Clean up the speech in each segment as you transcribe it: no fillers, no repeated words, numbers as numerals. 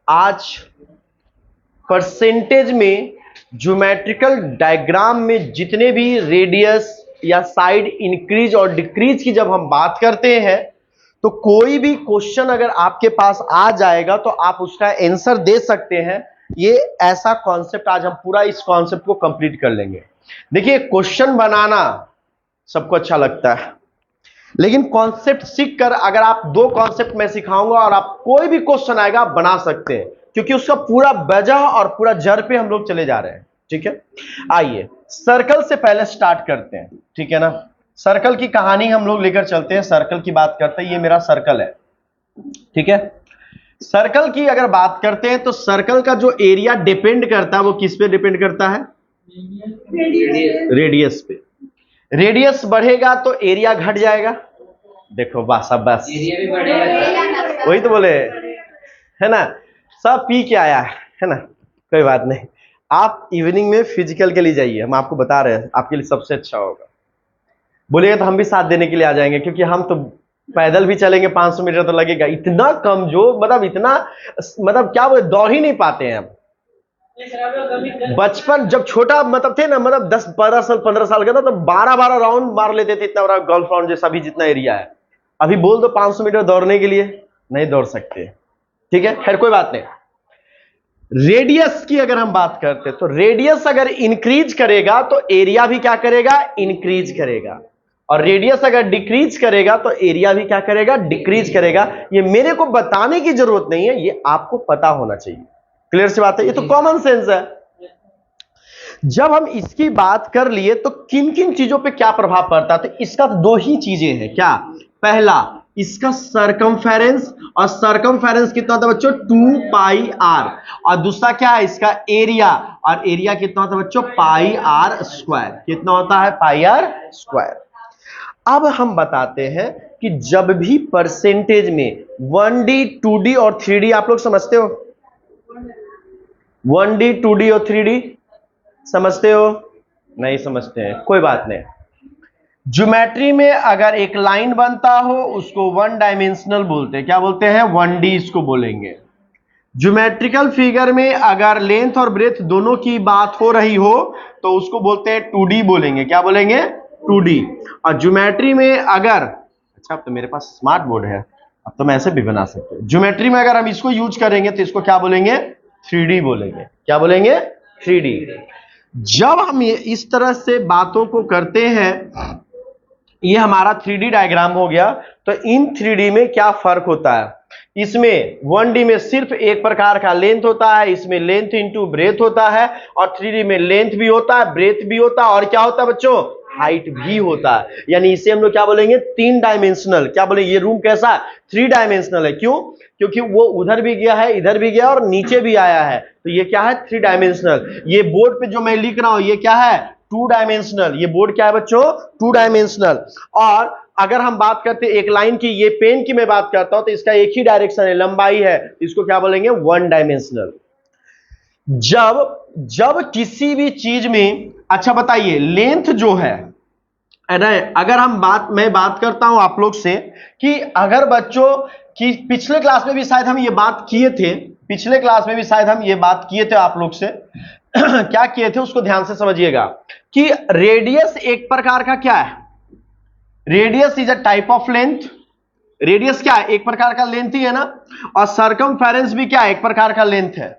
आज परसेंटेज में geometrical diagram में जितने भी रेडियस या साइड इंक्रीज और डिक्रीज की जब हम बात करते हैं तो कोई भी क्वेश्चन अगर आपके पास आ जाएगा तो आप उसका आंसर दे सकते हैं। ये ऐसा कॉन्सेप्ट आज हम पूरा इस कॉन्सेप्ट को कंप्लीट कर लेंगे। देखिए, क्वेश्चन बनाना सबको अच्छा लगता है, लेकिन कॉन्सेप्ट सीख कर अगर आप दो कॉन्सेप्ट मैं सिखाऊंगा और आप कोई भी क्वेश्चन आएगा आप बना सकते हैं, क्योंकि उसका पूरा वजह और पूरा जड़ पे हम लोग चले जा रहे हैं। ठीक है, आइए सर्कल से पहले स्टार्ट करते हैं। ठीक है ना, सर्कल की कहानी हम लोग लेकर चलते हैं, सर्कल की बात करते हैं। ये मेरा सर्कल है, ठीक है। सर्कल की अगर बात करते हैं तो सर्कल का जो एरिया डिपेंड करता है वो किस पे डिपेंड करता है? रेडियस पे। रेडियस बढ़ेगा तो एरिया घट जाएगा। देखो बस, अब बस एरिया भी बढ़ेगा, वही तो बोले है ना, सब पी के आया है ना। कोई बात नहीं, आप इवनिंग में फिजिकल के लिए जाइए, हम आपको बता रहे हैं आपके लिए सबसे अच्छा होगा। बोलिएगा तो हम भी साथ देने के लिए आ जाएंगे, क्योंकि हम तो पैदल भी चलेंगे 500 मीटर तो लगेगा। इतना कमजोर, मतलब इतना, मतलब क्या बोले, दौड़ ही नहीं पाते हैं हम। बचपन जब छोटा मतलब थे ना, मतलब 10-12 साल 15 साल का था तो 12-12 राउंड मार लेते थे, इतना बड़ा गोल्फ राउंड जैसा भी जितना एरिया है। अभी बोल दो 500 मीटर दौड़ने के लिए, नहीं दौड़ सकते। ठीक है, खैर कोई बात नहीं। रेडियस की अगर हम बात करते तो रेडियस अगर इंक्रीज करेगा तो एरिया भी क्या करेगा? इंक्रीज करेगा। और रेडियस अगर डिक्रीज करेगा तो एरिया भी क्या करेगा? डिक्रीज करेगा। ये मेरे को बताने की जरूरत नहीं है, ये आपको पता होना चाहिए। क्लियर सी बात है, ये तो कॉमन सेंस है। जब हम इसकी बात कर लिए तो किन किन चीजों पे क्या प्रभाव पड़ता है, तो इसका दो ही चीजें हैं। क्या? पहला इसका सरकमफेरेंस, और सरकमफेरेंस कितना होता है बच्चों? 2 पाई आर। और दूसरा क्या है? इसका एरिया, और एरिया कितना होता है बच्चों? पाई आर स्क्वायर। कितना होता है? पाई आर स्क्वायर। अब हम बताते हैं कि जब भी परसेंटेज में 1D 2D और 3D, आप लोग समझते हो? 1D 2D और 3D समझते हो? नहीं समझते हैं, कोई बात नहीं। ज्योमेट्री में अगर एक लाइन बनता हो उसको वन डायमेंशनल बोलते हैं। क्या बोलते हैं? 1D इसको बोलेंगे। ज्योमेट्रिकल फिगर में अगर लेंथ और ब्रेथ दोनों की बात हो रही हो तो उसको बोलते हैं 2D बोलेंगे। क्या बोलेंगे? 2D। और ज्योमेट्री में अगर, अच्छा अब तो मेरे पास स्मार्ट बोर्ड है, अब तो मैं ऐसे भी बना सकते हैं। ज्योमेट्री में अगर हम इसको यूज करेंगे तो इसको क्या बोलेंगे? 3D बोलेंगे। क्या बोलेंगे? 3D। जब हम ये इस तरह से बातों को करते हैं, ये हमारा 3D डायग्राम हो गया। तो इन 3D में क्या फर्क होता है? इसमें 1D में सिर्फ एक प्रकार का लेंथ होता है, इसमें लेंथ इंटू ब्रेथ होता है, और 3D में लेंथ भी होता है, ब्रेथ भी होता है, और क्या होता है बच्चों? हाइट भी होता है। यानी इसे हम लोग क्या बोलेंगे? 3 डायमेंशनल। क्या बोलेंगे? ये रूम कैसा है? 3 डायमेंशनल है। क्यों? क्योंकि वो उधर भी गया है, इधर भी गया और नीचे भी आया है, तो ये क्या है? 3 डायमेंशनल। ये बोर्ड पे जो मैं लिख रहा हूं ये क्या है? 2 डायमेंशनल। ये बोर्ड क्या है बच्चों? 2 डायमेंशनल। और अगर हम बात करते हैं एक लाइन की, ये पेन की मैं बात करता हूं तो इसका एक ही डायरेक्शन है, लंबाई है, इसको क्या बोलेंगे? 1 डायमेंशनल। जब किसी भी चीज में, अच्छा बताइए, लेंथ जो है, अगर मैं बात करता हूं आप लोग से कि अगर बच्चों कि पिछले क्लास में भी शायद हम ये बात किए थे, पिछले क्लास में भी शायद हम ये बात किए थे आप लोग से क्या किए थे उसको ध्यान से समझिएगा कि रेडियस एक प्रकार का क्या है? Radius is a type of length. Radius क्या है? एक प्रकार का लेंथ ही है ना। और सरकमफेरेंस भी क्या है? एक प्रकार का लेंथ है।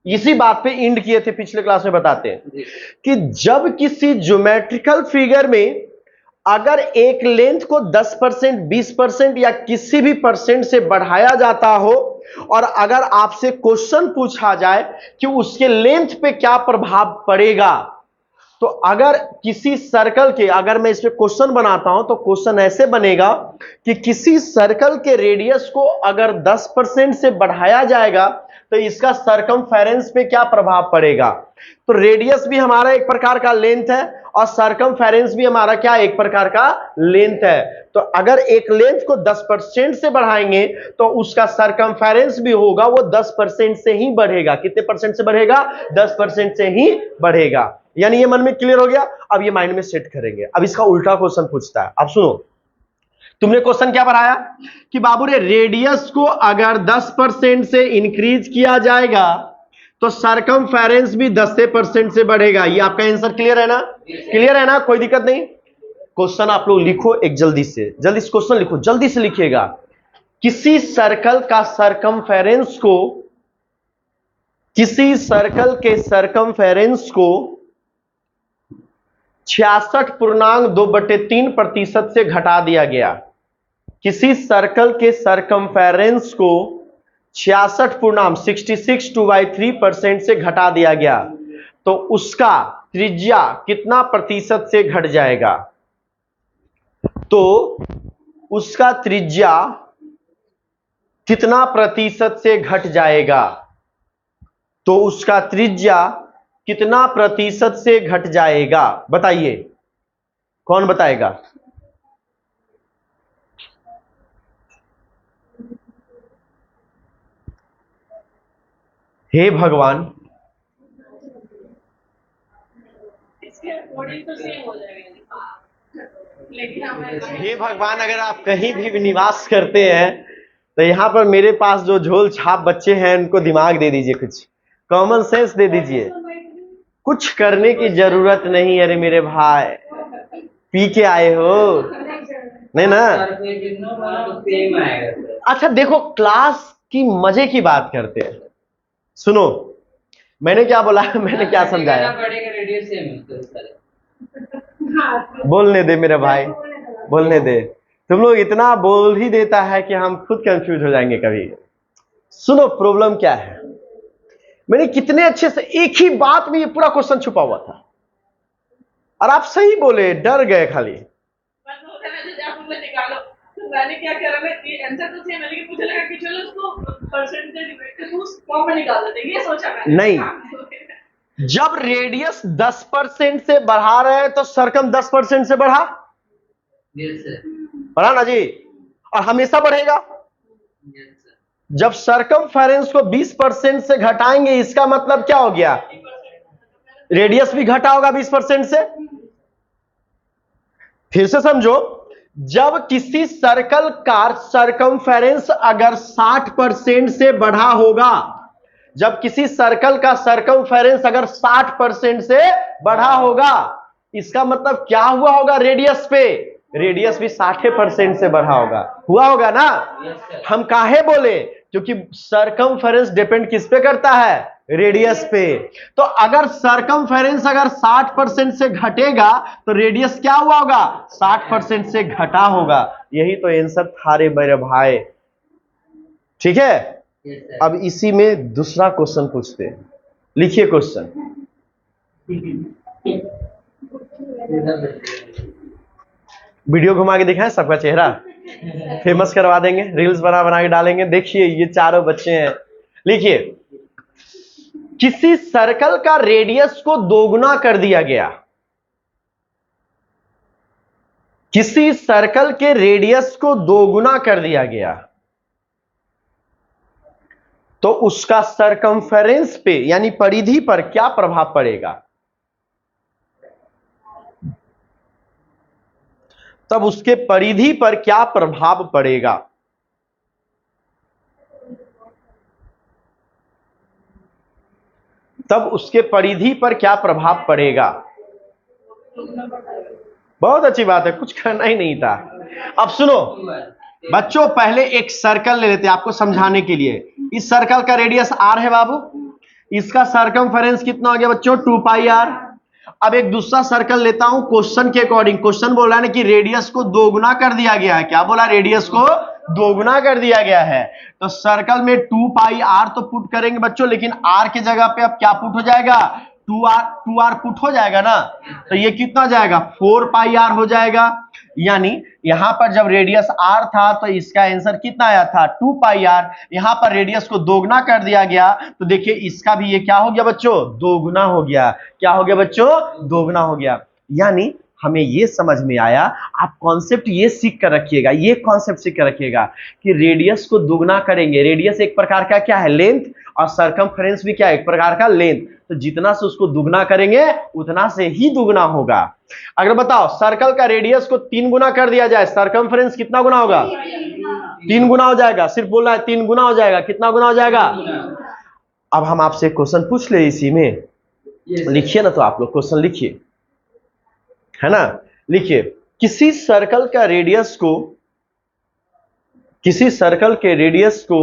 इसी बात पे इंड किए थे पिछले क्लास में। बताते हैं कि जब किसी ज्योमेट्रिकल फिगर में अगर एक लेंथ को 10%, 20% या किसी भी परसेंट से बढ़ाया जाता हो, और अगर आपसे क्वेश्चन पूछा जाए कि उसके लेंथ पे क्या प्रभाव पड़ेगा, तो अगर किसी सर्कल के, अगर मैं इस पे क्वेश्चन बनाता हूं तो क्वेश्चन ऐसे बनेगा कि किसी सर्कल के रेडियस को अगर 10% से बढ़ाया जाएगा तो इसका सरकमफेरेंस पे क्या प्रभाव पड़ेगा। तो रेडियस भी हमारा एक प्रकार का लेंथ है और सरकमफेरेंस भी हमारा क्या? एक प्रकार का लेंथ है। तो अगर एक लेंथ को 10% से बढ़ाएंगे तो उसका सरकमफेरेंस भी होगा वो 10% से ही बढ़ेगा। कितने परसेंट से बढ़ेगा? 10% से ही बढ़ेगा। यानी ये मन में क्लियर हो गया। अब ये माइंड में सेट करेंगे। अब इसका उल्टा क्वेश्चन पूछता है, अब सुनो। तुमने क्वेश्चन क्या पढ़ाया कि बाबू रे रेडियस को अगर 10% से इंक्रीज किया जाएगा तो सरकमफेरेंस भी 10% से बढ़ेगा। ये आपका आंसर क्लियर है ना? क्लियर है ना? कोई दिक्कत नहीं। क्वेश्चन आप लोग लिखो एक जल्दी से क्वेश्चन लिखो, जल्दी से लिखिएगा। किसी सर्कल का सरकमफेरेंस को, किसी सर्कल के सरकमफेरेंस को 66.2/3% से घटा दिया गया। किसी सर्कल के सरकमफेरेंस को 66.3% से घटा दिया गया तो उसका त्रिज्या कितना प्रतिशत से घट जाएगा? तो उसका त्रिज्या कितना प्रतिशत से घट जाएगा? तो उसका त्रिज्या कितना प्रतिशत से घट जाएगा? बताइए, कौन बताएगा? हे भगवान, हे भगवान, अगर आप कहीं भी निवास करते हैं तो यहां पर मेरे पास जो झोल छाप बच्चे हैं उनको दिमाग दे दीजिए, कुछ कॉमन सेंस दे दीजिए। कुछ करने की जरूरत नहीं। अरे मेरे भाई, पी के आए हो नहीं ना? अच्छा देखो, क्लास की मजे की बात करते हैं। सुनो, मैंने क्या बोला, मैंने क्या समझाया? बोलने दे मेरे भाई, बोलने दे। तुम लोग इतना बोल ही देता है कि हम खुद कंफ्यूज हो जाएंगे कभी। सुनो, प्रॉब्लम क्या है? मैंने कितने अच्छे से एक ही बात में ये पूरा क्वेश्चन छुपा हुआ था और आप सही बोले, डर गए खाली। मैंने क्या करा, मैं आंसर तो सही मैंने मुझे लगा कि चलो उसको परसेंटेज डिवाइड करके उस फॉर्म में निकाल देते हैं, ये सोचा मैंने। नहीं, जब रेडियस 10% से बढ़ा रहे हैं तो सरकम 10% से बढ़ा, बढ़ा ना जी, और हमेशा बढ़ेगा। जब सरकमफेरेंस को 20% से घटाएंगे इसका मतलब क्या हो गया? रेडियस भी घटा होगा 20% से। फिर से समझो, जब किसी सर्कल का सरकमफेरेंस अगर 60% से बढ़ा होगा, जब किसी सर्कल का सरकमफेरेंस अगर 60% से बढ़ा होगा, इसका मतलब क्या हुआ होगा? रेडियस पे रेडियस भी 60% से बढ़ा होगा, हुआ होगा ना? हम काहे बोले? क्योंकि सरकमफेरेंस डिपेंड किस पे करता है? रेडियस पे। तो अगर सरकमफेरेंस अगर 60% से घटेगा तो रेडियस क्या हुआ होगा? 60% से घटा होगा। यही तो आंसर था रे मेरे भाई। ठीक है, अब इसी में दूसरा क्वेश्चन पूछते हैं। लिखिए क्वेश्चन। वीडियो घुमा के दिखाएं सबका चेहरा, फेमस करवा देंगे, रील्स बना बना के डालेंगे। देखिए ये चारों बच्चे हैं। लिखिए, किसी सर्कल का रेडियस को दोगुना कर दिया गया। किसी सर्कल के रेडियस को दोगुना कर दिया गया तो उसका सरकमफेरेंस पे यानी परिधि पर क्या प्रभाव पड़ेगा? तब उसके परिधि पर क्या प्रभाव पड़ेगा? तब उसके परिधि पर क्या प्रभाव पड़ेगा? बहुत अच्छी बात है, कुछ करना ही नहीं था। अब सुनो बच्चों, पहले एक सर्कल ले लेते हैं आपको समझाने के लिए। इस सर्कल का रेडियस r है बाबू, इसका सरकमफेरेंस कितना हो गया बच्चों? 2πr। अब एक दूसरा सर्कल लेता हूं क्वेश्चन के अकॉर्डिंग। क्वेश्चन बोल रहा है कि रेडियस को दोगुना कर दिया गया है। क्या बोला? रेडियस को दोगुना कर दिया गया है। तो सर्कल में 2πr तो पुट करेंगे बच्चों, लेकिन r की जगह पे अब क्या पुट हो जाएगा? 2r पुट हो जाएगा ना। तो ये कितना जाएगा? 4πr हो जाएगा। यानी यहां पर जब रेडियस r था तो इसका आंसर कितना आया था? 2πr। यहां पर रेडियस को दोगुना कर दिया गया तो देखिए इसका भी ये क्या हो गया बच्चों? दोगुना हो गया। क्या हो गया बच्चों? दोगुना हो गया। यानी हमें ये समझ में आया, आप कॉन्सेप्ट ये सीख कर रखिएगा, ये कॉन्सेप्ट सीख कर रखिएगा कि रेडियस को दोगुना करेंगे। रेडियस एक प्रकार का क्या है? लेंथ। और सरकमफेरेंस भी क्या है, एक प्रकार का लेंथ। तो जितना से उसको दुगना करेंगे उतना से ही दुगना होगा। अगर बताओ सर्कल का रेडियस को 3 गुना कर दिया जाए, सरकमफेरेंस कितना गुना होगा? 3 गुना हो जाएगा। सिर्फ बोल रहा है 3 गुना हो जाएगा। कितना गुना हो जाएगा? अब हम आपसे क्वेश्चन पूछ ले इसी में, लिखिए ना, तो आप लोग क्वेश्चन लिखिए, है ना। लिखिए, किसी सर्कल के रेडियस को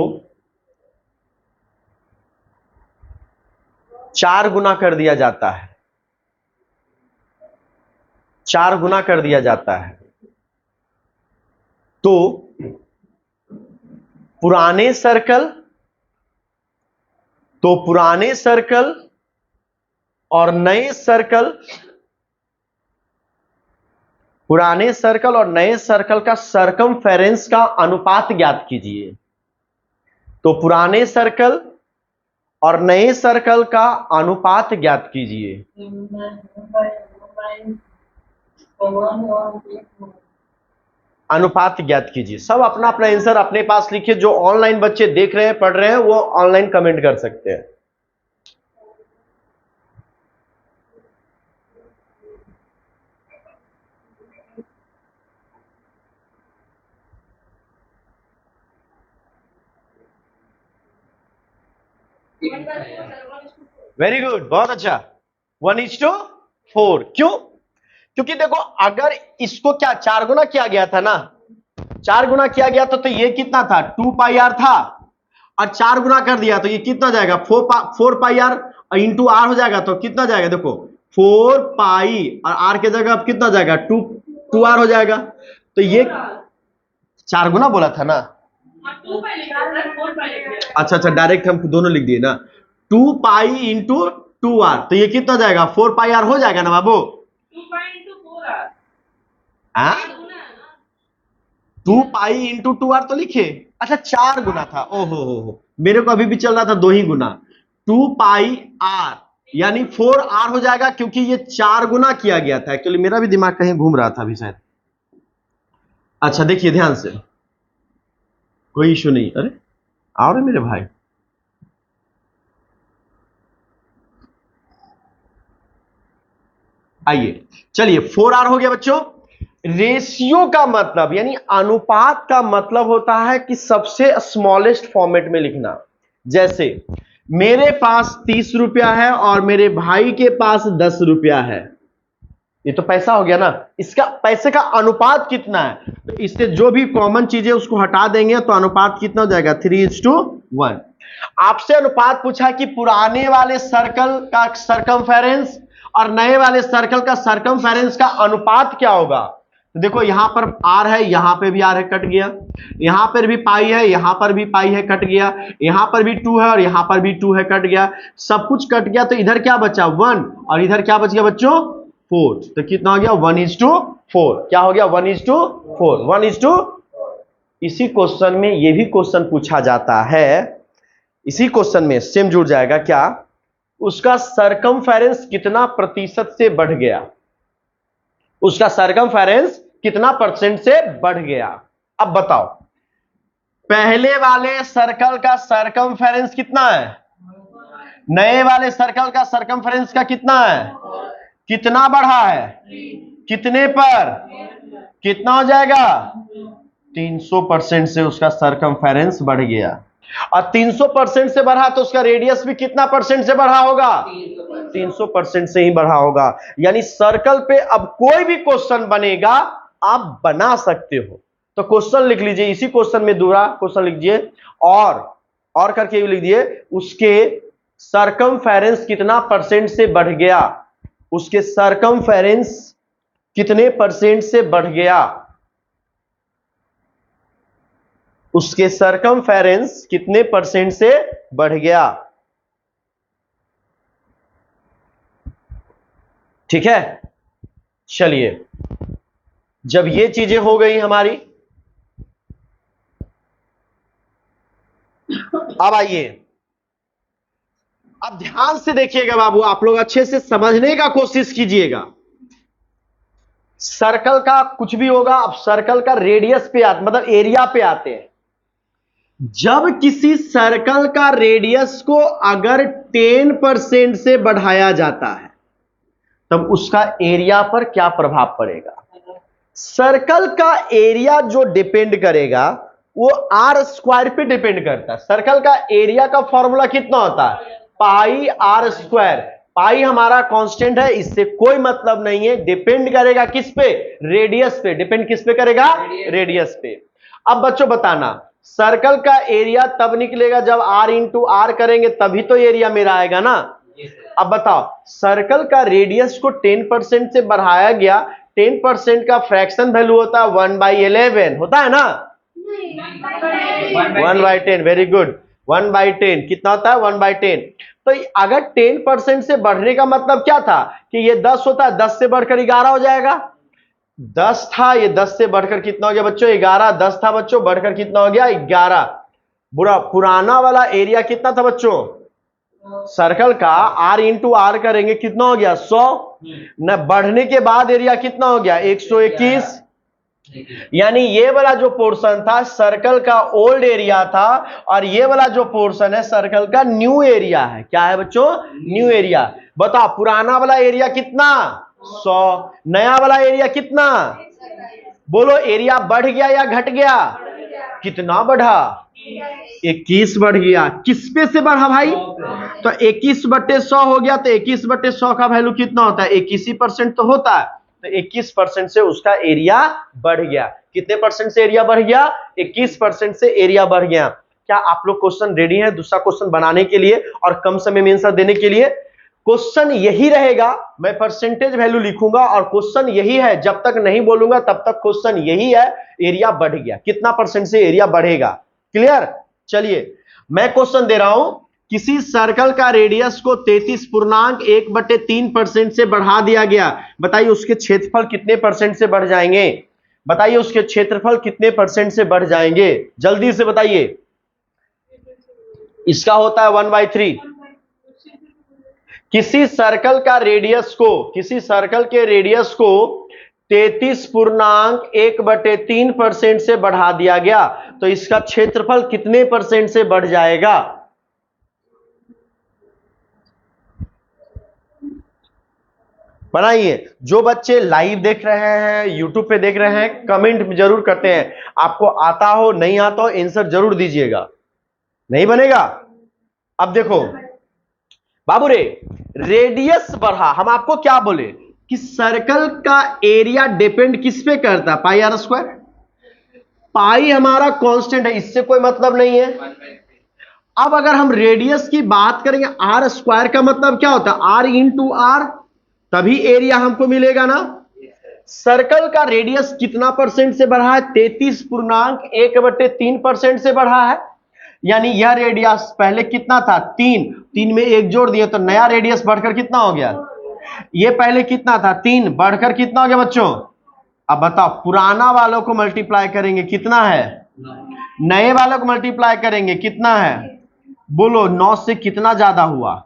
4 गुना कर दिया जाता है, 4 गुना कर दिया जाता है, तो पुराने सर्कल और नए सर्कल का सरकमफेरेंस का अनुपात ज्ञात कीजिए। तो पुराने सर्कल और नए सर्कल का अनुपात ज्ञात कीजिए। अनुपात ज्ञात कीजिए। सब अपना अपना आंसर अपने पास लिखिए। जो ऑनलाइन बच्चे देख रहे हैं, पढ़ रहे हैं, वो ऑनलाइन कमेंट कर सकते हैं। वेरी गुड, बहुत अच्छा। 1:4। क्यों? क्योंकि देखो, अगर इसको क्या 4 गुना किया गया था ना, 4 गुना किया गया तो ये कितना था? 2 पाई आर था, और 4 गुना कर दिया तो ये कितना जाएगा? 4 पाई आर इंटू आर हो जाएगा। तो कितना जाएगा? देखो 4 पाई और आर के जगह अब कितना जाएगा? 2 आर हो जाएगा। तो ये 4 गुना बोला था ना। अच्छा, डायरेक्ट हम दोनों लिख दिए ना, 2 पाई इंटू 2 आर। तो ये कितना जाएगा? 4 पाई आर हो जाएगा ना बाबू? 2 पाई इंटू 2 आर तो लिखे। अच्छा, 4 गुना था। ओहो हो, मेरे को अभी भी चल रहा था 2 ही गुना। 2 पाई आर यानी 4 आर हो जाएगा, क्योंकि ये 4 गुना किया गया था। एक्चुअली मेरा भी दिमाग कहीं घूम रहा था अभी शायद। अच्छा देखिए ध्यान से, कोई इशू नहीं। अरे आओ रे मेरे भाई। आइए, चलिए 4 आर हो गया बच्चों। रेशियो का मतलब यानी अनुपात का मतलब होता है कि सबसे स्मॉलेस्ट फॉर्मेट में लिखना। जैसे मेरे पास 30 रुपया है और मेरे भाई के पास 10 रुपया है, ये तो पैसा हो गया ना। इसका पैसे का अनुपात कितना है? तो इससे जो भी कॉमन चीजें उसको हटा देंगे तो अनुपात कितना हो जाएगा? 3:1। आपसे अनुपात पूछा कि पुराने वाले सर्कल का सरकमफेरेंस और नए वाले सर्कल का सरकमफेरेंस का अनुपात क्या होगा। तो देखो यहां पर आर है, यहां पे भी आर है, कट गया। यहां पर भी पाई है, यहां पर भी पाई है, कट गया। यहां पर भी 2 है और यहां पर भी 2 है, कट गया। सब कुछ कट गया, तो इधर क्या बचा? 1। और इधर क्या बच गया बच्चों? 4। तो कितना हो गया? 1:4। क्या हो गया? 1:4। 1:4। इसी क्वेश्चन में ये भी क्वेश्चन पूछा जाता है। इसी क्वेश्चन में सेम जुड़ जाएगा क्या? उसका सरकमफेरेंस कितना प्रतिशत से बढ़ गया? उसका सरकमफेरेंस कितना परसेंट से बढ़ गया? अब बताओ, पहले वाले सर्कल का सरकमफेरेंस कितना है? नए वाले सर्कल का सरकमफेरेंस का कितना है? कितना बढ़ा है? कितने पर? कितना हो जाएगा? 300% से उसका सरकमफेरेंस बढ़ गया। और 300% से बढ़ा तो उसका रेडियस भी कितना परसेंट से बढ़ा होगा? 300% से ही बढ़ा होगा। यानी सर्कल पे अब कोई भी क्वेश्चन बनेगा आप बना सकते हो। तो क्वेश्चन लिख लीजिए, इसी क्वेश्चन में दूसरा क्वेश्चन लिखिए, और करके लिख दिए, उसके सरकमफेरेंस कितना परसेंट से बढ़ गया? उसके सरकमफेरेंस कितने परसेंट से बढ़ गया? उसके सरकमफेरेंस कितने परसेंट से बढ़ गया? ठीक है, चलिए जब ये चीजें हो गई हमारी, अब आइए, अब ध्यान से देखिएगा बाबू, आप लोग अच्छे से समझने का कोशिश कीजिएगा। सर्कल का कुछ भी होगा, अब सर्कल का रेडियस पे मतलब एरिया पे आते हैं। जब किसी सर्कल का रेडियस को अगर 10% से बढ़ाया जाता है तब उसका एरिया पर क्या प्रभाव पड़ेगा। सर्कल का एरिया जो डिपेंड करेगा वो आर स्क्वायर पे डिपेंड करता है। सर्कल का एरिया का फॉर्मूला कितना होता है, पाई आर स्क्वायर। पाई हमारा कांस्टेंट है, इससे कोई मतलब नहीं है। डिपेंड करेगा किस पे, रेडियस पे। डिपेंड किस पे करेगा, रेडियस पे। अब बच्चों बताना, सर्कल का एरिया तब निकलेगा जब आर इंटू आर करेंगे, तभी तो एरिया मेरा आएगा ना। अब बताओ, सर्कल का रेडियस को 10% से बढ़ाया गया, 10% का फ्रैक्शन वैल्यू होता है 1/11 होता है ना, 1/10। वेरी गुड, 1/10 कितना होता है, 1/10। तो अगर 10% से बढ़ने का मतलब क्या था कि ये 10 होता है, 10 से बढ़कर 11 हो जाएगा। 10 था, ये 10 से बढ़कर कितना हो गया बच्चों, 11। 10 था बच्चों, बढ़कर कितना हो गया, 11। बुरा पुराना वाला एरिया कितना था बच्चों, सर्कल का आर इंटू आर करेंगे कितना हो गया, 100 न। बढ़ने के बाद एरिया कितना हो गया, 121। यानी ये वाला जो पोर्शन था सर्कल का ओल्ड एरिया था, और ये वाला जो पोर्शन है सर्कल का न्यू एरिया है। क्या है बच्चों, न्यू एरिया। बताओ पुराना वाला एरिया कितना, 100। नया वाला एरिया कितना, बोलो, एरिया बढ़ गया या घट गया, कितना बढ़ा, 21 बढ़ गया। किस पे से बढ़ा भाई, तो 21/100 हो गया। तो 21/100 का वैल्यू कितना होता है, 21% तो होता है। तो 21% से उसका एरिया बढ़ गया। कितने परसेंट से एरिया बढ़ गया, 21% से एरिया बढ़ गया। क्या आप लोग क्वेश्चन रेडी हैं दूसरा क्वेश्चन बनाने के लिए और कम समय में आंसर देने के लिए। क्वेश्चन यही रहेगा, मैं परसेंटेज वैल्यू लिखूंगा और क्वेश्चन यही है, जब तक नहीं बोलूंगा तब तक क्वेश्चन यही है, एरिया बढ़ गया, कितना परसेंट से एरिया बढ़ेगा। क्लियर। चलिए मैं क्वेश्चन दे रहा हूं, किसी सर्कल का रेडियस को 33.1/3% से बढ़ा दिया गया। बताइए उसके क्षेत्रफल कितने परसेंट से बढ़ जाएंगे, बताइए उसके क्षेत्रफल कितने परसेंट से बढ़ जाएंगे, जल्दी से बताइए। इसका होता है 1/3। किसी सर्कल के रेडियस को 33.1/3% से बढ़ा दिया गया, तो इसका क्षेत्रफल कितने परसेंट से बढ़ जाएगा। बनाइए। जो बच्चे लाइव देख रहे हैं, यूट्यूब पे देख रहे हैं, कमेंट जरूर करते हैं। आपको आता हो नहीं आता हो आंसर जरूर दीजिएगा, नहीं बनेगा। अब देखो बाबू रे, रेडियस बढ़ा, हम आपको क्या बोले कि सर्कल का एरिया डिपेंड किस पे करता है, पाई आर स्क्वायर। पाई हमारा कांस्टेंट है, इससे कोई मतलब नहीं है। अब अगर हम रेडियस की बात करेंगे, आर स्क्वायर का मतलब क्या होता है, आर इंटू आर, तभी एरिया हमको मिलेगा ना। सर्कल का रेडियस कितना परसेंट से बढ़ा है, 33.1/3% से बढ़ा है। यानी यह रेडियस पहले कितना था, 3 में 1 जोड़ दिए तो नया रेडियस बढ़कर कितना हो गया, ये पहले कितना था, 3 बढ़कर कितना हो गया बच्चों। अब बताओ पुराना वालों को मल्टीप्लाई करेंगे कितना है, नए वालों को मल्टीप्लाई करेंगे कितना है, बोलो 9 से कितना ज्यादा हुआ,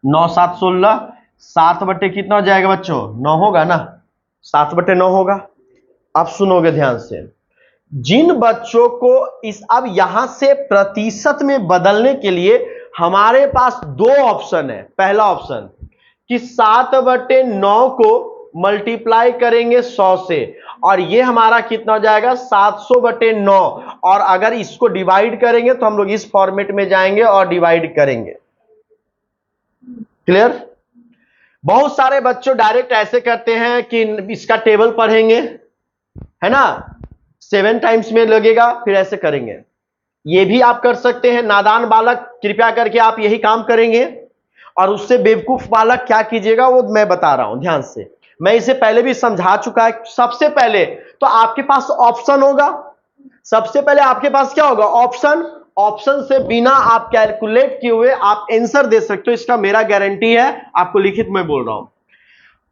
9 7 16, 7 बटे कितना हो जाएगा बच्चों, 9 होगा ना, 7/9 होगा। अब सुनोगे ध्यान से, जिन बच्चों को इस, अब यहां से प्रतिशत में बदलने के लिए हमारे पास 2 ऑप्शन है। पहला ऑप्शन कि 7/9 को मल्टीप्लाई करेंगे 100 से, और ये हमारा कितना हो जाएगा 700/9, और अगर इसको डिवाइड करेंगे तो हम लोग इस फॉर्मेट में जाएंगे और डिवाइड करेंगे। क्लियर। बहुत सारे बच्चों डायरेक्ट ऐसे करते हैं कि इसका टेबल पढ़ेंगे, है ना, 7 टाइम्स में लगेगा, फिर ऐसे करेंगे। ये भी आप कर सकते हैं। नादान बालक कृपया करके आप यही काम करेंगे, और उससे बेवकूफ बालक क्या कीजिएगा वो मैं बता रहा हूं ध्यान से। मैं इसे पहले भी समझा चुका है। सबसे पहले तो आपके पास ऑप्शन होगा, सबसे पहले आपके पास क्या होगा, ऑप्शन। ऑप्शन से बिना आप कैलकुलेट किए हुए आप आंसर दे सकते हो, इसका मेरा गारंटी है, आपको लिखित में बोल रहा हूं।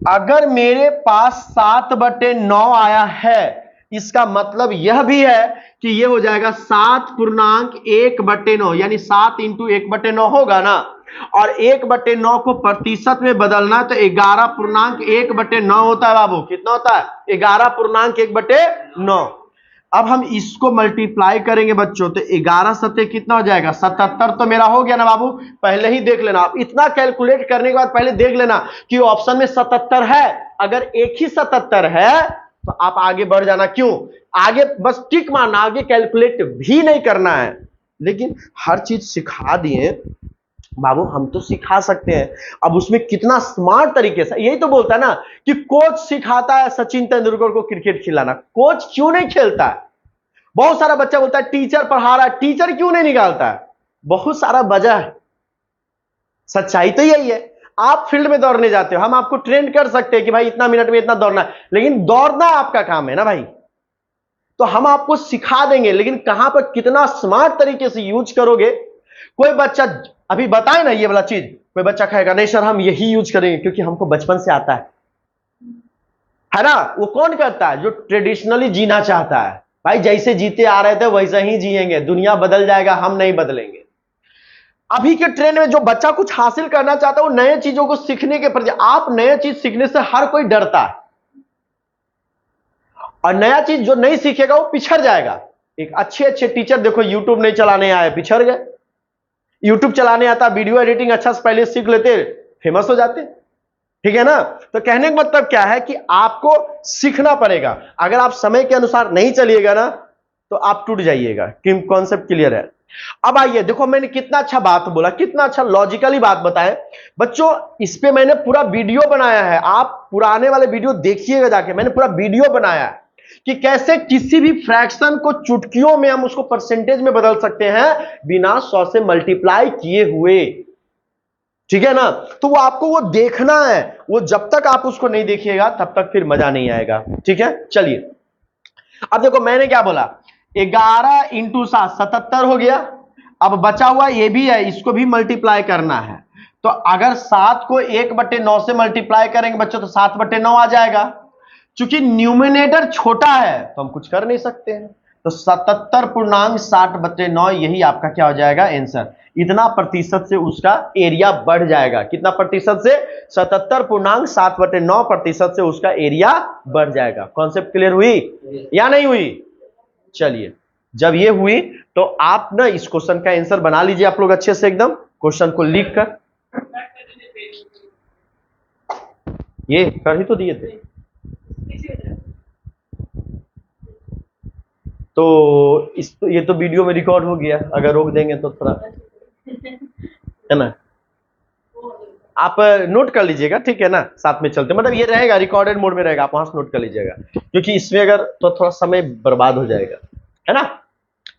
अगर मेरे पास 7/9 आया है, इसका मतलब यह भी है कि यह हो जाएगा 7.1/9, यानी 7 × 1/9 होगा ना, और 1/9 को प्रतिशत में बदलना तो 11.1/9 होता है बाबू। कितना होता है, 11.1/9। अब हम इसको मल्टीप्लाई करेंगे बच्चों, तो 11 सत्ते कितना हो जाएगा 77। तो मेरा हो गया ना बाबू, पहले ही देख लेना। आप इतना कैलकुलेट करने के बाद पहले देख लेना कि ऑप्शन में 77 है। अगर एक ही 77 है तो आप आगे बढ़ जाना। क्यों? आगे बस टिक मारना, आगे कैलकुलेट भी नहीं करना है। लेकिन हर चीज सिखा दिए बाबू, हम तो सिखा सकते हैं। अब उसमें कितना स्मार्ट तरीके से, यही तो बोलता है ना कि कोच सिखाता है सचिन तेंदुलकर को क्रिकेट खिलाना, कोच क्यों नहीं खेलता है? बहुत सारा बच्चा बोलता है टीचर पढ़ा रहा है, टीचर क्यों नहीं निकालता है? बहुत सारा वजह है। सच्चाई तो यही है। आप फील्ड में दौड़ने जाते हो, हम आपको ट्रेन कर सकते हैं कि भाई इतना मिनट में इतना दौड़ना है, लेकिन दौड़ना आपका काम है ना भाई। तो हम आपको सिखा देंगे, लेकिन कहां पर कितना स्मार्ट तरीके से यूज करोगे। कोई बच्चा अभी बताए ना ये वाला चीज, कोई बच्चा कहेगा नहीं सर हम यही यूज करेंगे क्योंकि हमको बचपन से आता है ना। वो कौन करता है? जो ट्रेडिशनली जीना चाहता है। भाई जैसे जीते आ रहे थे वैसे ही जिएंगे, दुनिया बदल जाएगा, हम नहीं बदलेंगे। अभी के ट्रेंड में जो बच्चा कुछ हासिल करना चाहता है वो नए चीजों को सीखने के प्रति, आप नए चीज सीखने से हर कोई डरता है, और नया चीज जो नहीं सीखेगा वो पिछड़ जाएगा। एक अच्छे अच्छे टीचर देखो, यूट्यूब नहीं चलाने आए, पिछड़ गए। यूट्यूब चलाने आता, वीडियो एडिटिंग अच्छा से पहले सीख लेते, फेमस हो जाते। ठीक है ना। तो कहने का मतलब क्या है कि आपको सीखना पड़ेगा। अगर आप समय के अनुसार नहीं चलिएगा ना तो आप टूट जाइएगा। कॉन्सेप्ट क्लियर है? अब आइए देखो, मैंने कितना अच्छा बात बोला, कितना अच्छा लॉजिकली बात बताए बच्चों। इस पे मैंने पूरा वीडियो बनाया है, आप पुराने वाले वीडियो देखिएगा जाके। मैंने पूरा वीडियो बनाया है कि कैसे किसी भी फ्रैक्शन को चुटकियों में हम उसको परसेंटेज में बदल सकते हैं बिना 100 से मल्टीप्लाई किए हुए। ठीक है ना। तो वो आपको वो देखना है, वो जब तक आप उसको नहीं देखिएगा तब तक फिर मजा नहीं आएगा। ठीक है, चलिए अब देखो मैंने क्या बोला, 11 इंटू 7 77 हो गया। अब बचा हुआ ये भी है, इसको भी मल्टीप्लाई करना है। तो अगर 7 को 1/9 से मल्टीप्लाई करेंगे बच्चों तो 7/9 आ जाएगा। चूंकि न्यूमिनेटर छोटा है तो हम कुछ कर नहीं सकते हैं, तो 77.60/9 यही आपका क्या हो जाएगा आंसर। इतना प्रतिशत से उसका एरिया बढ़ जाएगा। कितना प्रतिशत से? 77.60/9% से उसका एरिया बढ़ जाएगा। कॉन्सेप्ट क्लियर हुई या नहीं हुई? चलिए, जब ये हुई तो आप ना इस क्वेश्चन का आंसर बना लीजिए आप लोग अच्छे से, एकदम क्वेश्चन को लिख कर। ये कर ही तो दिए थे। तो ये तो वीडियो में रिकॉर्ड हो गया, अगर रोक देंगे तो थोड़ा है ना। आप नोट कर लीजिएगा, ठीक है ना, साथ में चलते, मतलब ये रहेगा रिकॉर्डेड मोड में रहेगा, आप वहां से नोट कर लीजिएगा, क्योंकि इसमें अगर तो थोड़ा समय बर्बाद हो जाएगा, है ना।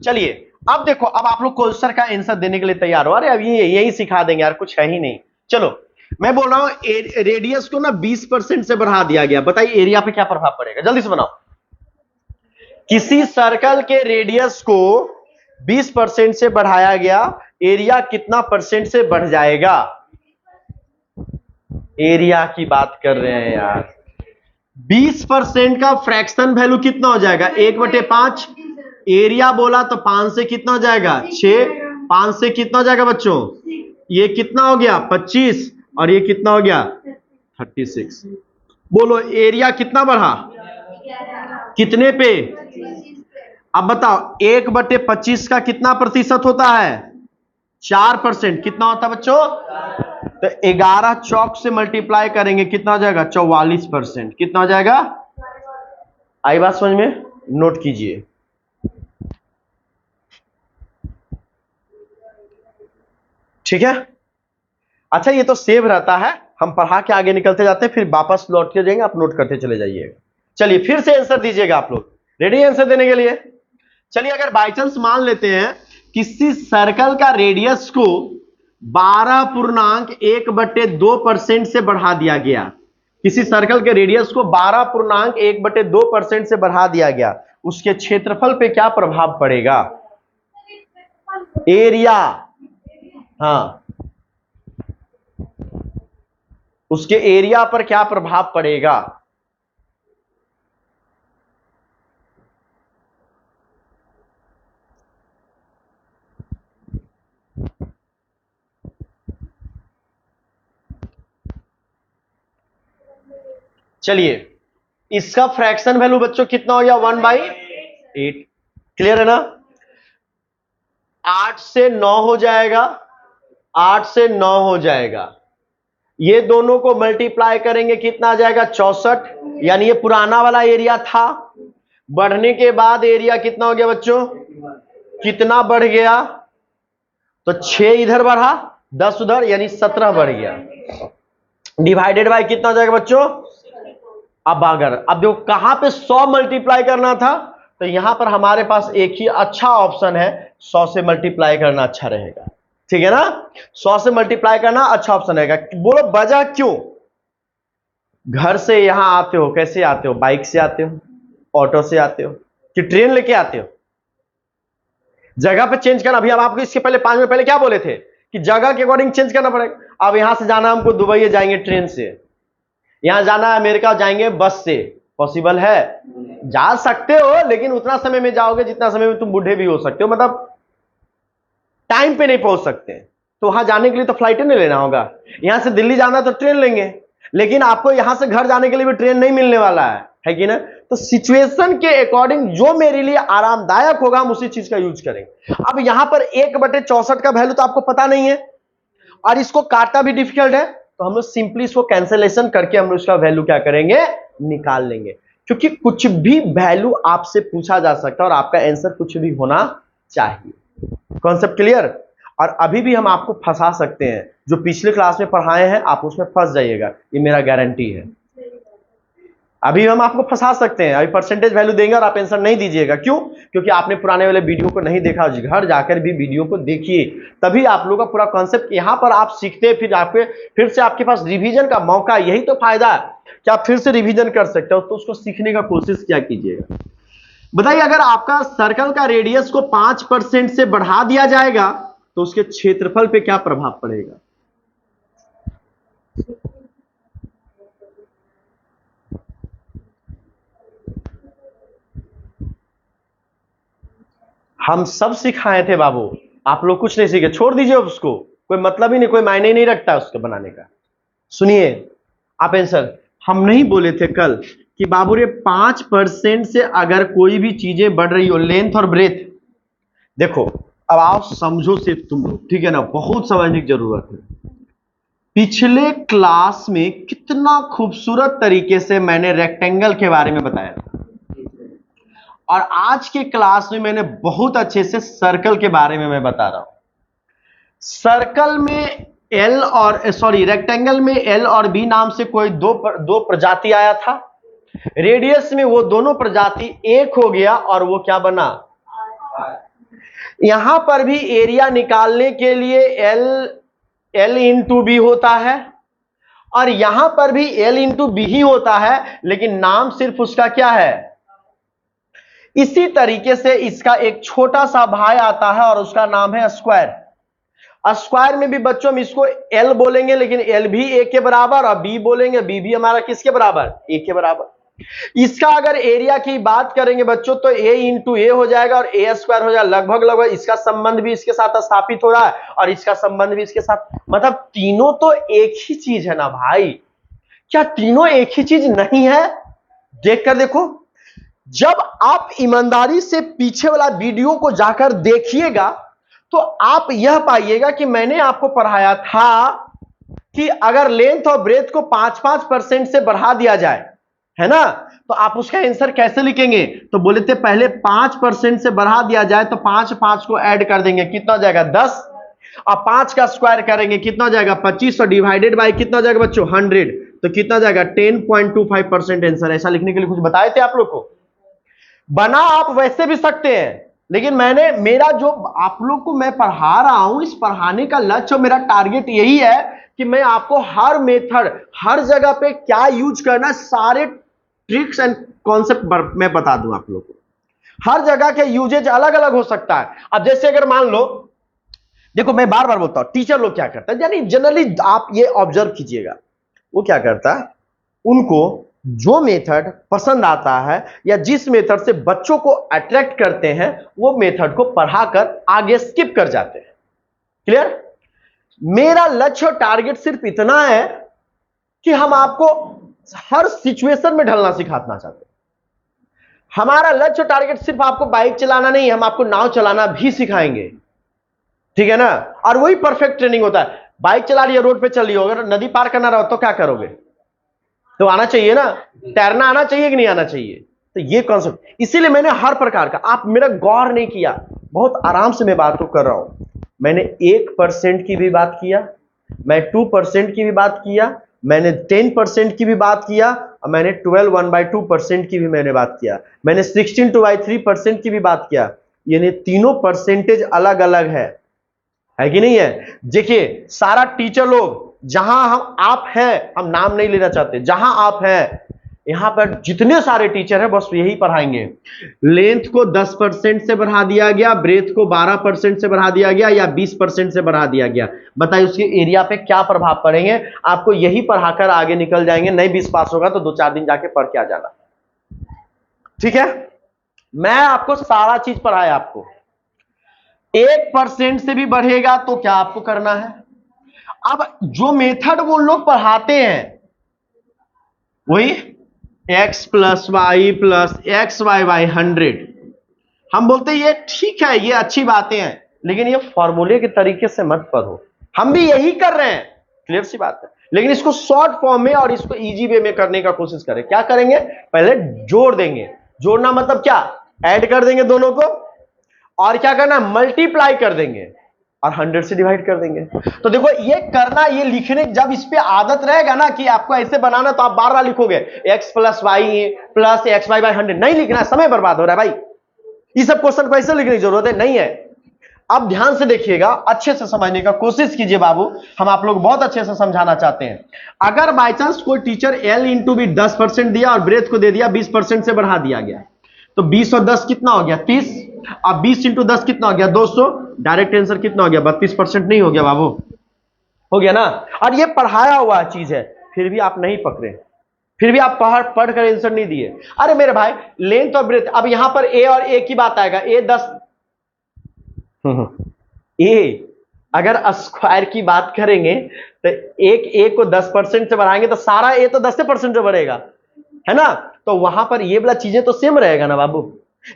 चलिए अब देखो, अब आप लोग क्वेश्चन का आंसर देने के लिए तैयार हो। अरे अब ये यही सिखा देंगे यार, कुछ है ही नहीं। चलो मैं बोल रहा हूं रेडियस को ना 20% से बढ़ा दिया गया। बताइए एरिया पे क्या प्रभाव पड़ेगा, जल्दी से बनाओ। किसी सर्कल के रेडियस को 20% से बढ़ाया गया, एरिया कितना परसेंट से बढ़ जाएगा? एरिया की बात कर रहे हैं यार। 20% का फ्रैक्शन वैल्यू कितना हो जाएगा? 1/5। एरिया बोला तो 5 से कितना हो जाएगा? 6। 5 से कितना हो जाएगा बच्चों? ये कितना हो गया? 25। और ये कितना हो गया? 36। बोलो एरिया कितना बढ़ा? कितने पे? अब बताओ 1/25 का कितना प्रतिशत होता है? 4%। कितना होता है बच्चों? तो 11 चौक से मल्टीप्लाई करेंगे कितना हो जाएगा? 44%। कितना हो जाएगा? आई बात समझ में? नोट कीजिए। ठीक है, अच्छा ये तो सेव रहता है, हम पढ़ा के आगे निकलते जाते हैं, फिर वापस लौट के जाएंगे, आप नोट करते चले जाइएगा। चलिए फिर से आंसर दीजिएगा आप लोग, रेडी आंसर देने के लिए? चलिए अगर बाई चांस मान लेते हैं किसी सर्कल का रेडियस को 12.1/2% से बढ़ा दिया गया, किसी सर्कल के रेडियस को 12.1/2% से बढ़ा दिया गया, उसके क्षेत्रफल पे क्या प्रभाव पड़ेगा? एरिया, हाँ, उसके एरिया पर क्या प्रभाव पड़ेगा? चलिए इसका फ्रैक्शन वैल्यू बच्चों कितना हो गया? 1/, 8। क्लियर है ना? 8 से 9 हो जाएगा, 8 से 9 हो जाएगा। ये दोनों को मल्टीप्लाई करेंगे कितना आ जाएगा? 64। यानी ये पुराना वाला एरिया था, बढ़ने के बाद एरिया कितना हो गया बच्चों? कितना बढ़ गया? तो 6 इधर बढ़ा, 10 उधर, यानी 17 बढ़ गया। डिवाइडेड बाय कितना हो जाएगा बच्चों? अब देखो कहां पे 100 मल्टीप्लाई करना था, तो यहां पर हमारे पास एक ही अच्छा ऑप्शन है, 100 से मल्टीप्लाई करना अच्छा रहेगा। ठीक है ना? 100 से मल्टीप्लाई करना अच्छा ऑप्शन रहेगा। बोलो वजह क्यों? घर से यहां आते हो, कैसे आते हो? बाइक से आते हो, ऑटो से आते हो, कि ट्रेन लेके आते हो? जगह पे चेंज करना। अभी अब आपको इसके पहले 5 मिनट पहले क्या बोले थे कि जगह के अकॉर्डिंग चेंज करना पड़ेगा। अब यहां से जाना हमको दुबई, जाएंगे ट्रेन से। यहां जाना है अमेरिका, जाएंगे बस से। पॉसिबल है? जा सकते हो, लेकिन उतना समय में जाओगे जितना समय में तुम बूढ़े भी हो सकते हो, मतलब टाइम पे नहीं पहुंच सकते। तो वहां जाने के लिए तो फ्लाइट नहीं लेना होगा। यहां से दिल्ली जाना तो ट्रेन लेंगे, लेकिन आपको यहां से घर जाने के लिए भी ट्रेन नहीं मिलने वाला है कि ना? तो सिचुएशन के अकॉर्डिंग जो मेरे लिए आरामदायक होगा हम उसी चीज का यूज करेंगे। अब यहां पर 1/64 का वैल्यू तो आपको पता नहीं है, और इसको काटना भी डिफिकल्ट है, तो हम लोग सिंपली इसको कैंसलेशन करके हम लोग इसका वैल्यू क्या करेंगे? निकाल लेंगे। क्योंकि कुछ भी वैल्यू आपसे पूछा जा सकता है और आपका आंसर कुछ भी होना चाहिए। Concept clear? और अभी भी हम आपको फंसा सकते हैं, जो पिछले क्लास में पढ़ाए हैं आप उसमें फंस जाइएगा, ये मेरा गारंटी है। अभी हम आपको फंसा सकते हैं, अभी परसेंटेज वैल्यू देंगे और आप आंसर नहीं दीजिएगा। क्यों? क्योंकि आपने पुराने वाले वीडियो को नहीं देखा। घर जाकर भी वीडियो को देखिए, तभी आप लोगों का पूरा कॉन्सेप्ट यहां पर आप सीखते, फिर से आपके पास रिवीजन का मौका। यही तो फायदा है कि आप फिर से रिवीजन कर सकते हो, तो उसको सीखने का कोशिश क्या कीजिएगा। बताइए, अगर आपका सर्कल का रेडियस को 5% से बढ़ा दिया जाएगा तो उसके क्षेत्रफल पे क्या प्रभाव पड़ेगा? हम सब सिखाए थे बाबू, आप लोग कुछ नहीं सीखे। छोड़ दीजिए उसको, कोई मतलब ही नहीं, कोई मायने ही नहीं रखता उसको बनाने का। सुनिए आप आंसर, हम नहीं बोले थे कल कि बाबू रे 5% से अगर कोई भी चीजें बढ़ रही हो, लेंथ और ब्रेथ। देखो अब आओ समझो सिर्फ तुम लोग, ठीक है ना? बहुत समझने की जरूरत है। पिछले क्लास में कितना खूबसूरत तरीके से मैंने रेक्टेंगल के बारे में बताया था, और आज के क्लास में मैंने बहुत अच्छे से सर्कल के बारे में मैं बता रहा हूं। सर्कल में एल और रेक्टेंगल में एल और बी नाम से कोई दो प्रजाति आया था। रेडियस में वो दोनों प्रजाति एक हो गया और वो क्या बना? यहां पर भी एरिया निकालने के लिए एल इंटू बी होता है, और यहां पर भी एल इंटू बी ही होता है, लेकिन नाम सिर्फ उसका क्या है? इसी तरीके से इसका एक छोटा सा भाई आता है और उसका नाम है स्क्वायर। स्क्वायर में भी बच्चों हम इसको एल बोलेंगे, लेकिन एल भी ए के बराबर, और बी बोलेंगे, बी भी हमारा किसके बराबर? ए के बराबर। इसका अगर एरिया की बात करेंगे बच्चों तो ए इंटू ए हो जाएगा और ए स्क्वायर हो जाएगा। लगभग इसका संबंध भी इसके साथ स्थापित हो रहा है और इसका संबंध भी इसके साथ, मतलब तीनों तो एक ही चीज है ना भाई? क्या तीनों एक ही चीज नहीं है? देख कर देखो, जब आप ईमानदारी से पीछे वाला वीडियो को जाकर देखिएगा तो आप यह पाइएगा कि मैंने आपको पढ़ाया था कि अगर लेंथ और ब्रेथ को 5-5% से बढ़ा दिया जाए, है ना, तो आप उसका आंसर कैसे लिखेंगे? तो बोले थे पहले 5% से बढ़ा दिया जाए तो 5 को ऐड कर देंगे, कितना हो जाएगा? 10, और 5 का स्क्वायर करेंगे, कितना हो जाएगा? 25, और डिवाइडेड बाय कितना हो जाएगा बच्चों? 100, तो कितना हो जाएगा? 10.25% आंसर। ऐसा लिखने के लिए कुछ बताए थे आप लोग को? बना आप वैसे भी सकते हैं, लेकिन मेरा जो आप लोग को मैं पढ़ा रहा हूं, इस पढ़ाने का लक्ष्य, मेरा टारगेट यही है कि मैं आपको हर मेथड, हर जगह पे क्या यूज करना, सारे ट्रिक्स एंड कॉन्सेप्ट मैं बता दूं आप लोग को। हर जगह के यूजेज अलग अलग हो सकता है। अब जैसे अगर मान लो, देखो मैं बार बार बोलता हूं, टीचर लोग क्या करता है, यानी जनरली आप ये ऑब्जर्व कीजिएगा, वो क्या करता है, उनको जो मेथड पसंद आता है या जिस मेथड से बच्चों को अट्रैक्ट करते हैं, वो मेथड को पढ़ाकर आगे स्किप कर जाते हैं। क्लियर? मेरा लक्ष्य टारगेट सिर्फ इतना है कि हम आपको हर सिचुएशन में ढलना सिखाना चाहते हैं। हमारा लक्ष्य टारगेट सिर्फ आपको बाइक चलाना नहीं, हम आपको नाव चलाना भी सिखाएंगे, ठीक है ना। और वही परफेक्ट ट्रेनिंग होता है। बाइक चला रही है, रोड पे चल रही हो, अगर नदी पार करना रहो तो क्या करोगे, तो आना चाहिए ना, तैरना आना चाहिए कि नहीं आना चाहिए। तो ये कॉन्सेप्ट, इसीलिए मैंने हर प्रकार का, आप मेरा गौर नहीं किया, बहुत आराम से मैं बात कर रहा हूं। मैंने 1% की भी बात किया, मैं 2% की भी बात किया, मैंने 10% की भी बात किया, और मैंने 12 1/2% की भी मैंने बात किया, मैंने 16 2/3% की भी बात किया। यानी तीनों परसेंटेज अलग अलग है कि नहीं है। देखिए सारा टीचर लोग जहां आप हैं, हम नाम नहीं लेना चाहते, जहां आप हैं यहां पर जितने सारे टीचर हैं बस यही पढ़ाएंगे। लेंथ को 10% से बढ़ा दिया गया, ब्रेथ को 12% से बढ़ा दिया गया, या 20% से बढ़ा दिया गया। बताइए उसके एरिया पे क्या प्रभाव पड़ेंगे। आपको यही पढ़ाकर आगे निकल जाएंगे। नहीं 20 पास होगा तो 2-4 दिन जाके पढ़ के आ जाना, ठीक है। मैं आपको सारा चीज पढ़ाया, आपको 1% से भी बढ़ेगा तो क्या आपको करना है। अब जो मेथड वो लोग पढ़ाते हैं वही x + y + xy/100, हम बोलते हैं ये ठीक है, ये अच्छी बातें हैं, लेकिन ये फॉर्मूले के तरीके से मत पढ़ो। हम भी यही कर रहे हैं, क्लियर सी बात है, लेकिन इसको शॉर्ट फॉर्म में और इसको इजी वे में करने का कोशिश करें। क्या करेंगे, पहले जोड़ देंगे। जोड़ना मतलब क्या, ऐड कर देंगे दोनों को, और क्या करना, मल्टीप्लाई कर देंगे और 100 से डिवाइड कर देंगे। तो देखो ये करना, ये लिखने, जब इस पे आदत रहेगा ना कि आपको ऐसे बनाना, तो आप बार बार लिखोगे x + y + xy/100, नहीं लिखना, समय बर्बाद हो रहा है भाई। ये सब क्वेश्चन को ऐसे लिखने की जरूरत है नहीं है। अब ध्यान से देखिएगा, अच्छे से समझने का कोशिश कीजिए बाबू, हम आप लोग बहुत अच्छे से समझाना चाहते हैं। अगर बाई चांस कोई टीचर l × b 10% दिया और ब्रेथ को दे दिया 20% से बढ़ा दिया गया, तो 20 और 10 कितना हो गया, 30। अब 20 × 10 कितना हो गया, 200। डायरेक्ट आंसर कितना हो गया, 32% नहीं हो गया बाबू, हो गया ना। और ये पढ़ाया हुआ चीज है, फिर भी आप नहीं पकड़े, फिर भी आप पढ़ कर आंसर नहीं दिए। अरे मेरे भाई, लेंथ और ब्रेथ, अब यहां पर ए और ए की बात आएगा, ए 10 ए अगर स्क्वायर की बात करेंगे तो एक ए को 10% से बढ़ाएंगे तो सारा ए तो 10% से बढ़ेगा, है ना। तो वहां पर ये वाला चीजें तो सेम रहेगा ना बाबू।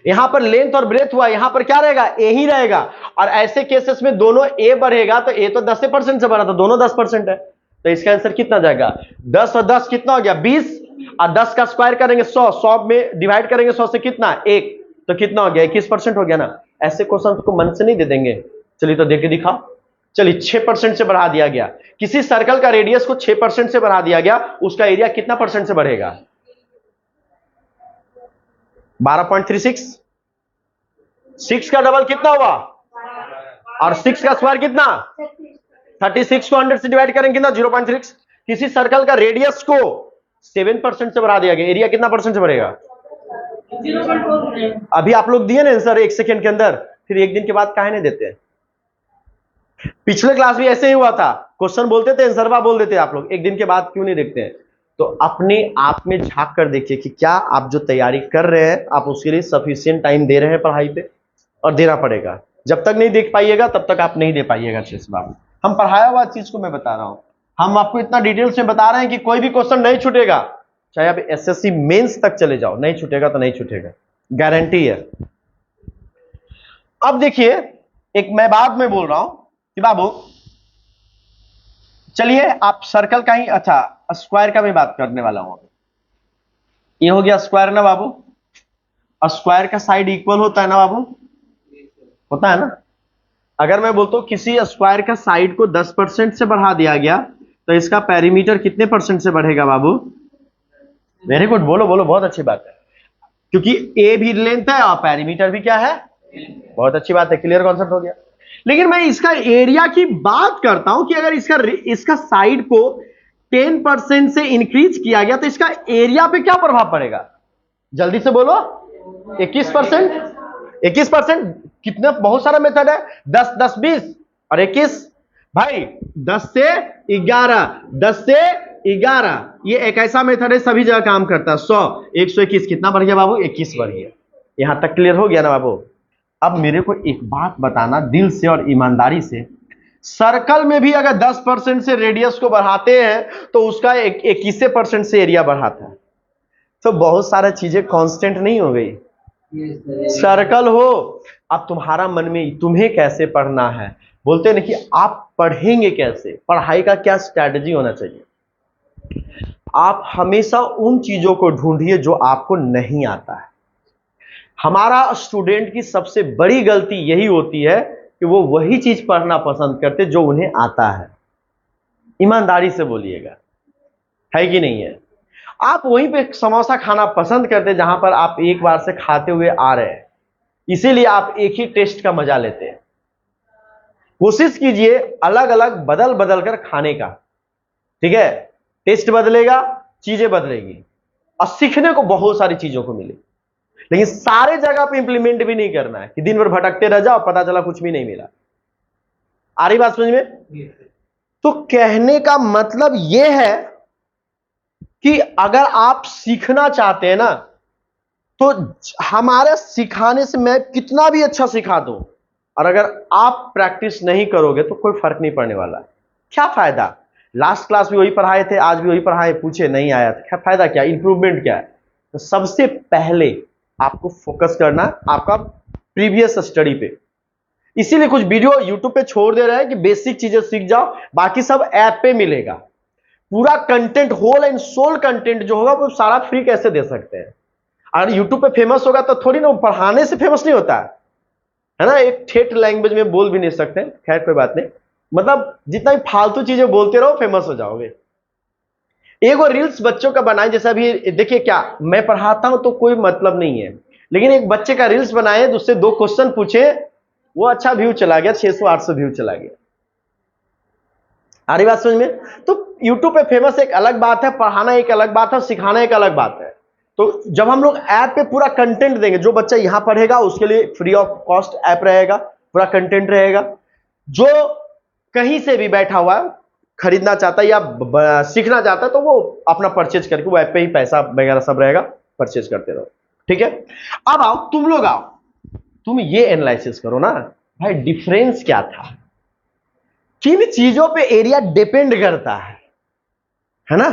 यहां पर लेंथ और ब्रेथ हुआ, यहां पर क्या रहेगा, ए ही रहेगा। और ऐसे केसेस में दोनों ए बढ़ेगा तो ए तो 10% से बढ़ा, तो दोनों 10% है। तो इसका आंसर कितना जाएगा, 10 और 10 कितना हो गया, 20। और 10 का स्क्वायर करेंगे 100, 100 में डिवाइड करेंगे 100 से कितना, 1, तो कितना हो गया, 21% हो गया ना। ऐसे क्वेश्चन को मन से नहीं दे देंगे। चलिए तो देख के दिखाओ। चलिए 6% से बढ़ा दिया गया, किसी सर्कल का रेडियस को 6% से बढ़ा दिया गया, उसका एरिया कितना परसेंट से बढ़ेगा, 12.36। 6 का डबल कितना हुआ, और 6 का स्क्वायर कितना, 36 को 100 से डिवाइड करेंगे कितना, 0.6। किसी सर्कल का रेडियस को 7% से बढ़ा दिया गया, एरिया कितना परसेंट से बढ़ेगा, 0.4। अभी आप लोग दिए ना आंसर 1 सेकेंड के अंदर, फिर 1 दिन के बाद काहे नहीं देते। पिछले क्लास भी ऐसे ही हुआ था, क्वेश्चन बोलते थे आंसर बोल देते आप लोग, 1 दिन के बाद क्यों नहीं देखते हैं। तो अपने आप में झांक कर देखिए कि क्या आप जो तैयारी कर रहे हैं आप उसके लिए सफिशिएंट टाइम दे रहे हैं पढ़ाई पे, और देना पड़ेगा। जब तक नहीं देख पाइएगा तब तक आप नहीं दे पाइएगा अच्छे से बाबू। हम पढ़ाया हुआ चीज को मैं बता रहा हूं, हम आपको इतना डिटेल से बता रहे हैं कि कोई भी क्वेश्चन नहीं छूटेगा, चाहे आप एसएससी मेंस तक चले जाओ, नहीं छूटेगा तो नहीं छूटेगा, गारंटी है। अब देखिए एक मैं बाद में बोल रहा हूं कि बाबू चलिए आप सर्कल का ही, अच्छा स्क्वायर का भी बात करने वाला हूं। ये हो गया स्क्वायर ना बाबू, स्क्वायर का साइड इक्वल होता है ना बाबू, होता है ना। अगर मैं बोलता हूं किसी स्क्वायर का साइड को 10% से बढ़ा दिया गया तो इसका पेरीमीटर कितने परसेंट से बढ़ेगा बाबू, वेरी गुड, बोलो बोलो, बहुत अच्छी बात है, क्योंकि ए भी लेंथ है और पेरीमीटर भी क्या है, बहुत अच्छी बात है, क्लियर कॉन्सेप्ट हो गया। लेकिन मैं इसका एरिया की बात करता हूं कि अगर इसका साइड को 10% से इंक्रीज किया गया तो इसका एरिया पे क्या प्रभाव पड़ेगा, जल्दी से बोलो, 21%। 21% कितना, बहुत सारा मेथड है, 10 10 20 और 21 भाई, 10 से 11, 10 से 11, ये एक ऐसा मेथड है सभी जगह काम करता है। 100 121 कितना बढ़ गया बाबू, 21 बढ़ गया। यहां तक क्लियर हो गया ना बाबू। अब मेरे को एक बात बताना दिल से और ईमानदारी से, सर्कल में भी अगर 10% से रेडियस को बढ़ाते हैं तो उसका 21% से एरिया बढ़ाता है, तो बहुत सारी चीजें कांस्टेंट नहीं हो गई। सर्कल हो। अब तुम्हारा मन में तुम्हें कैसे पढ़ना है, बोलते हैं ना कि आप पढ़ेंगे कैसे, पढ़ाई का क्या स्ट्रैटेजी होना चाहिए। आप हमेशा उन चीजों को ढूंढिए जो आपको नहीं आता है। हमारा स्टूडेंट की सबसे बड़ी गलती यही होती है कि वो वही चीज पढ़ना पसंद करते जो उन्हें आता है। ईमानदारी से बोलिएगा, है कि नहीं है। आप वहीं पे समोसा खाना पसंद करते जहां पर आप एक बार से खाते हुए आ रहे हैं, इसीलिए आप एक ही टेस्ट का मजा लेते हैं। कोशिश कीजिए अलग अलग बदल बदल कर खाने का, ठीक है। टेस्ट बदलेगा, चीजें बदलेगी और सीखने को बहुत सारी चीजों को मिलेगी, लेकिन सारे जगह पे इंप्लीमेंट भी नहीं करना है कि दिन भर भटकते रह जाओ, पता चला कुछ भी नहीं मिला। आ रही बात समझ में। तो कहने का मतलब यह है कि अगर आप सीखना चाहते हैं ना, तो हमारे सिखाने से मैं कितना भी अच्छा सिखा दूं, और अगर आप प्रैक्टिस नहीं करोगे तो कोई फर्क नहीं पड़ने वाला। क्या फायदा, लास्ट क्लास भी वही पढ़ाए थे, आज भी वही पढ़ाए, पूछे नहीं आया तो क्या फायदा, क्या इंप्रूवमेंट क्या है। तो सबसे पहले आपको फोकस करना आपका प्रीवियस स्टडी पे। इसीलिए कुछ वीडियो यूट्यूब पे छोड़ दे रहे हैं कि बेसिक चीजें सीख जाओ, बाकी सब ऐप पे मिलेगा। पूरा content, whole and soul content जो होगा वो सारा फ्री कैसे दे सकते हैं। अगर यूट्यूब पे फेमस होगा तो थोड़ी ना पढ़ाने से फेमस नहीं होता है ना। एक ठेठ लैंग्वेज में बोल भी नहीं सकते, खैर कोई बात नहीं। मतलब जितना भी फालतू चीजें बोलते रहो फेमस हो जाओगे। एगो रील्स बच्चों का बनाए, जैसा अभी देखिए, क्या मैं पढ़ाता हूं तो कोई मतलब नहीं है, लेकिन एक बच्चे का रील्स बनाए, उससे 2 क्वेश्चन पूछे, वो अच्छा व्यू चला गया, 600-800 व्यू चला गया। आ रही बात समझ में। तो यूट्यूब पे फेमस एक अलग बात है, पढ़ाना एक अलग बात है, सिखाना एक अलग बात है। तो जब हम लोग ऐप पे पूरा कंटेंट देंगे, जो बच्चा यहां पढ़ेगा उसके लिए फ्री ऑफ कॉस्ट ऐप रहेगा, पूरा कंटेंट रहेगा। जो कहीं से भी बैठा हुआ है, खरीदना चाहता है या सीखना चाहता है, तो वो अपना परचेज करके वो ऐप पे ही पैसा वगैरह सब रहेगा, परचेज करते रहो, ठीक है। अब आओ तुम लोग, आओ तुम ये एनालिसिस करो ना, भाई डिफरेंस क्या था, किन चीजों पे एरिया डिपेंड करता है ना।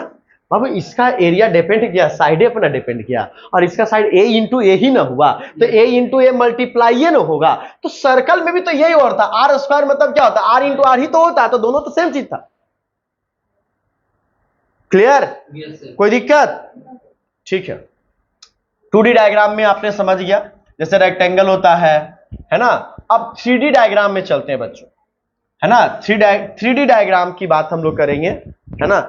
अब इसका एरिया डिपेंड किया, साइड अपना डिपेंड किया, और इसका साइड ए इंटू ए ही ना हुआ, तो ए इंटू ए मल्टीप्लाई ना होगा। तो सर्कल में भी तो यही होता, आर स्क्वायर मतलब क्या होता, आर इंटू आर ही तो होता है, तो दोनों तो सेम चीज था। क्लियर, कोई दिक्कत, ठीक है। 2D डायग्राम में आपने समझ गया, जैसे रेक्टेंगल होता है ना। अब 3D डायग्राम में चलते हैं बच्चों, है ना। 3D डायग्राम की बात हम लोग करेंगे, है ना।